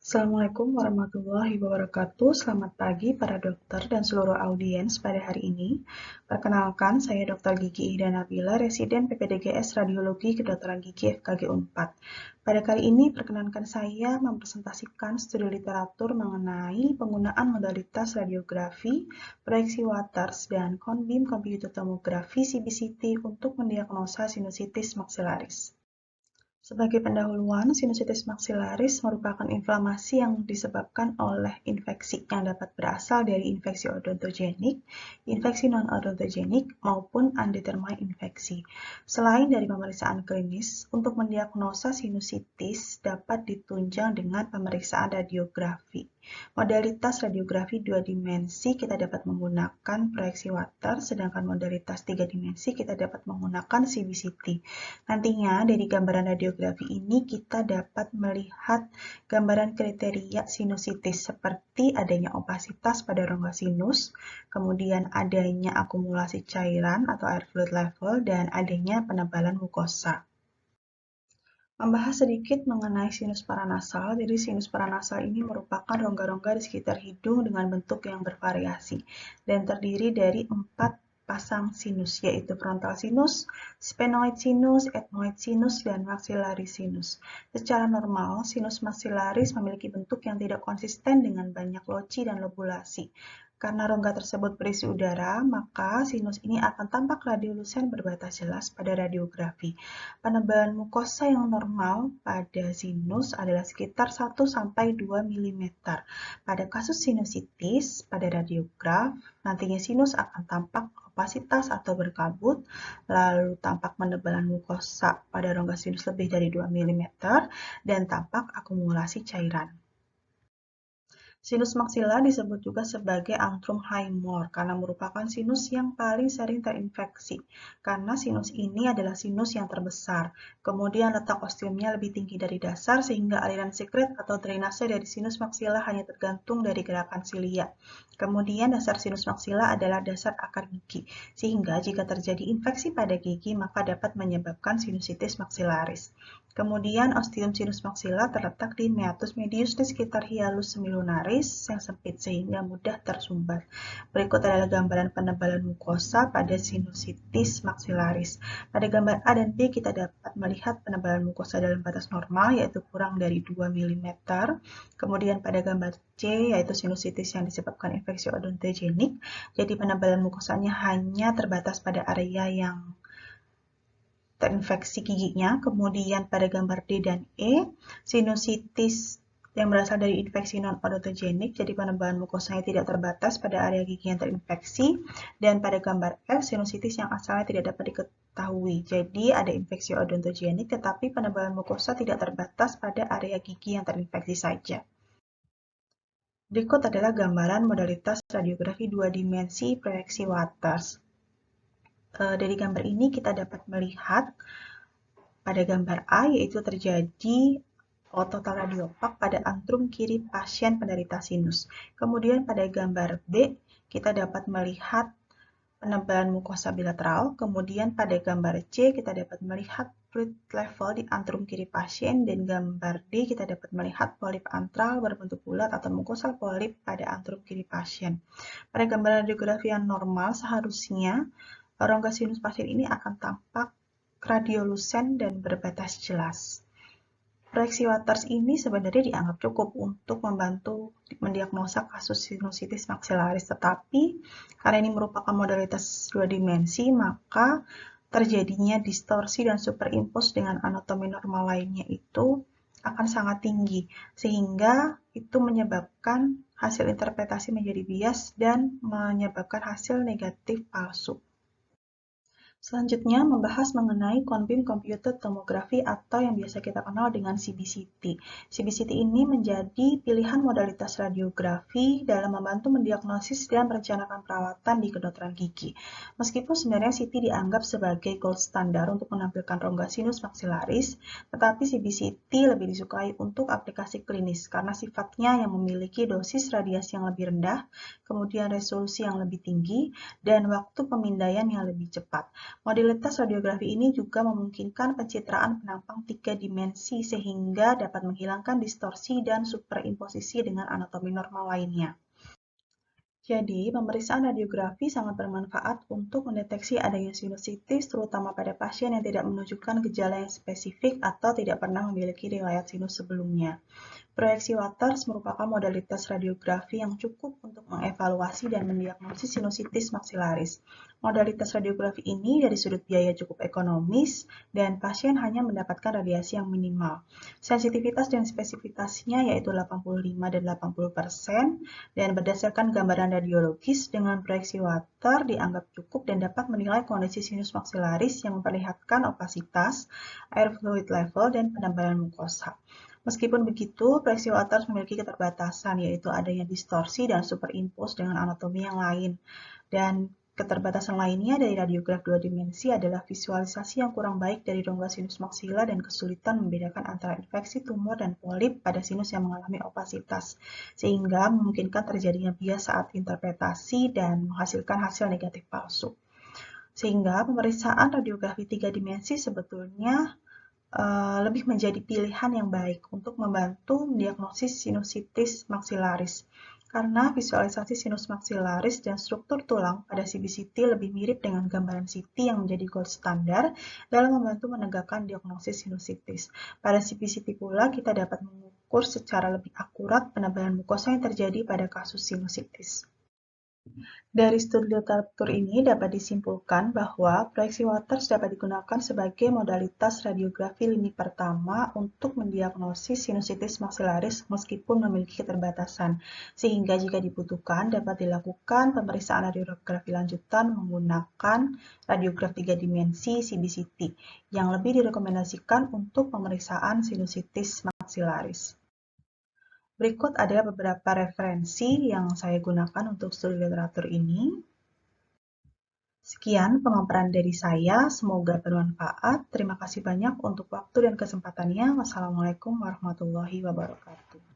Assalamualaikum warahmatullahi wabarakatuh. Selamat pagi para dokter dan seluruh audiens pada hari ini. Perkenalkan, saya Dr. Gigi Ida Nabila, residen PPDGS Radiologi Kedokteran Gigi FKG Unpad. Pada kali ini, perkenankan saya mempresentasikan studi literatur mengenai penggunaan modalitas radiografi, proyeksi Waters, dan konbim computed tomography CBCT untuk mendiagnosa sinusitis maksilaris. Sebagai pendahuluan, sinusitis maksilaris merupakan inflamasi yang disebabkan oleh infeksi yang dapat berasal dari infeksi odontogenik, infeksi non-odontogenik, maupun undetermined infeksi. Selain dari pemeriksaan klinis, untuk mendiagnosa sinusitis dapat ditunjang dengan pemeriksaan radiografi. Modalitas radiografi 2 dimensi kita dapat menggunakan proyeksi Waters, sedangkan modalitas 3 dimensi kita dapat menggunakan CBCT. Nantinya dari gambaran radiografi ini kita dapat melihat gambaran kriteria sinusitis seperti adanya opasitas pada rongga sinus, kemudian adanya akumulasi cairan atau air fluid level, dan adanya penebalan mukosa. Membahas sedikit mengenai sinus paranasal. Jadi sinus paranasal ini merupakan rongga-rongga di sekitar hidung dengan bentuk yang bervariasi dan terdiri dari 4 pasang sinus, yaitu frontal sinus, sphenoid sinus, ethmoid sinus, dan maxillary sinus. Secara normal, sinus maxillaris memiliki bentuk yang tidak konsisten dengan banyak loci dan lobulasi. Karena rongga tersebut berisi udara, maka sinus ini akan tampak radiolusen berbatas jelas pada radiografi. Penebalan mukosa yang normal pada sinus adalah sekitar 1-2 mm. Pada kasus sinusitis, pada radiograf, nantinya sinus akan tampak opasitas atau berkabut, lalu tampak penebalan mukosa pada rongga sinus lebih dari 2 mm, dan tampak akumulasi cairan. Sinus maksila disebut juga sebagai antrum Highmore karena merupakan sinus yang paling sering terinfeksi. Karena sinus ini adalah sinus yang terbesar. Kemudian letak ostiumnya lebih tinggi dari dasar sehingga aliran sekret atau drainase dari sinus maksila hanya tergantung dari gerakan silia. Kemudian dasar sinus maksila adalah dasar akar gigi, sehingga jika terjadi infeksi pada gigi maka dapat menyebabkan sinusitis maksilaris. Kemudian ostium sinus maksila terletak di meatus medius di sekitar hialus semilunaris yang sempit sehingga mudah tersumbat. Berikut adalah gambaran penebalan mukosa pada sinusitis maksilaris. Pada gambar A dan B kita dapat melihat penebalan mukosa dalam batas normal yaitu kurang dari 2 mm. Kemudian pada gambar C yaitu sinusitis yang disebabkan infeksi odontogenik. Jadi penebalan mukosanya hanya terbatas pada area yang terinfeksi giginya. Kemudian pada gambar D dan E, sinusitis yang berasal dari infeksi non-odontogenik, jadi penebalan mukosanya tidak terbatas pada area gigi yang terinfeksi. Dan pada gambar F, sinusitis yang asalnya tidak dapat diketahui. Jadi ada infeksi odontogenik, tetapi penebalan mukosa tidak terbatas pada area gigi yang terinfeksi saja. Berikut adalah gambaran modalitas radiografi 2 dimensi proyeksi Waters. Dari gambar ini kita dapat melihat pada gambar A yaitu terjadi total radiopak pada antrum kiri pasien penderita sinus. Kemudian pada gambar B kita dapat melihat penebalan mukosa bilateral. Kemudian pada gambar C kita dapat melihat fluid level di antrum kiri pasien, dan gambar D kita dapat melihat polip antral berbentuk bulat atau mukosal polip pada antrum kiri pasien. Pada gambar radiografi yang normal seharusnya rongga sinus pasien ini akan tampak radiolusen dan berbatas jelas. Proyeksi Waters ini sebenarnya dianggap cukup untuk membantu mendiagnosa kasus sinusitis maksilaris, tetapi karena ini merupakan modalitas 2 dimensi, maka terjadinya distorsi dan superimpos dengan anatomi normal lainnya itu akan sangat tinggi, sehingga itu menyebabkan hasil interpretasi menjadi bias dan menyebabkan hasil negatif palsu. Selanjutnya membahas mengenai konbim computed tomography atau yang biasa kita kenal dengan CBCT. CBCT ini menjadi pilihan modalitas radiografi dalam membantu mendiagnosis dan merencanakan perawatan di kedokteran gigi. Meskipun sebenarnya CT dianggap sebagai gold standar untuk menampilkan rongga sinus maksilaris, tetapi CBCT lebih disukai untuk aplikasi klinis karena sifatnya yang memiliki dosis radiasi yang lebih rendah, kemudian resolusi yang lebih tinggi, dan waktu pemindaian yang lebih cepat. Modalitas radiografi ini juga memungkinkan pencitraan penampang 3 dimensi sehingga dapat menghilangkan distorsi dan superimposisi dengan anatomi normal lainnya. Jadi, pemeriksaan radiografi sangat bermanfaat untuk mendeteksi adanya sinusitis, terutama pada pasien yang tidak menunjukkan gejala yang spesifik atau tidak pernah memiliki riwayat sinus sebelumnya. Proyeksi Waters merupakan modalitas radiografi yang cukup untuk mengevaluasi dan mendiagnosis sinusitis maksilaris. Modalitas radiografi ini dari sudut biaya cukup ekonomis dan pasien hanya mendapatkan radiasi yang minimal. Sensitivitas dan spesifitasnya yaitu 85 dan 80% dan berdasarkan gambaran radiologis dengan proyeksi Waters dianggap cukup dan dapat menilai kondisi sinus maksilaris yang memperlihatkan opasitas, air fluid level, dan penebalan mukosa. Meskipun begitu, proyeksi Waters memiliki keterbatasan, yaitu adanya distorsi dan superimpos dengan anatomi yang lain. Dan keterbatasan lainnya dari radiograf 2 dimensi adalah visualisasi yang kurang baik dari rongga sinus maksila dan kesulitan membedakan antara infeksi tumor dan polip pada sinus yang mengalami opasitas, sehingga memungkinkan terjadinya bias saat interpretasi dan menghasilkan hasil negatif palsu. Sehingga pemeriksaan radiografi 3 dimensi sebetulnya lebih menjadi pilihan yang baik untuk membantu mendiagnosis sinusitis maksilaris. Karena visualisasi sinus maksilaris dan struktur tulang pada CBCT lebih mirip dengan gambaran CT yang menjadi gold standar dalam membantu menegakkan diagnosis sinusitis. Pada CBCT pula kita dapat mengukur secara lebih akurat penebalan mukosa yang terjadi pada kasus sinusitis. Dari studi literatur ini dapat disimpulkan bahwa proyeksi Waters dapat digunakan sebagai modalitas radiografi lini pertama untuk mendiagnosis sinusitis maksilaris meskipun memiliki keterbatasan, sehingga jika dibutuhkan dapat dilakukan pemeriksaan radiografi lanjutan menggunakan radiograf 3 dimensi CBCT yang lebih direkomendasikan untuk pemeriksaan sinusitis maksilaris. Berikut adalah beberapa referensi yang saya gunakan untuk studi literatur ini. Sekian pemaparan dari saya, semoga bermanfaat. Terima kasih banyak untuk waktu dan kesempatannya. Wassalamualaikum warahmatullahi wabarakatuh.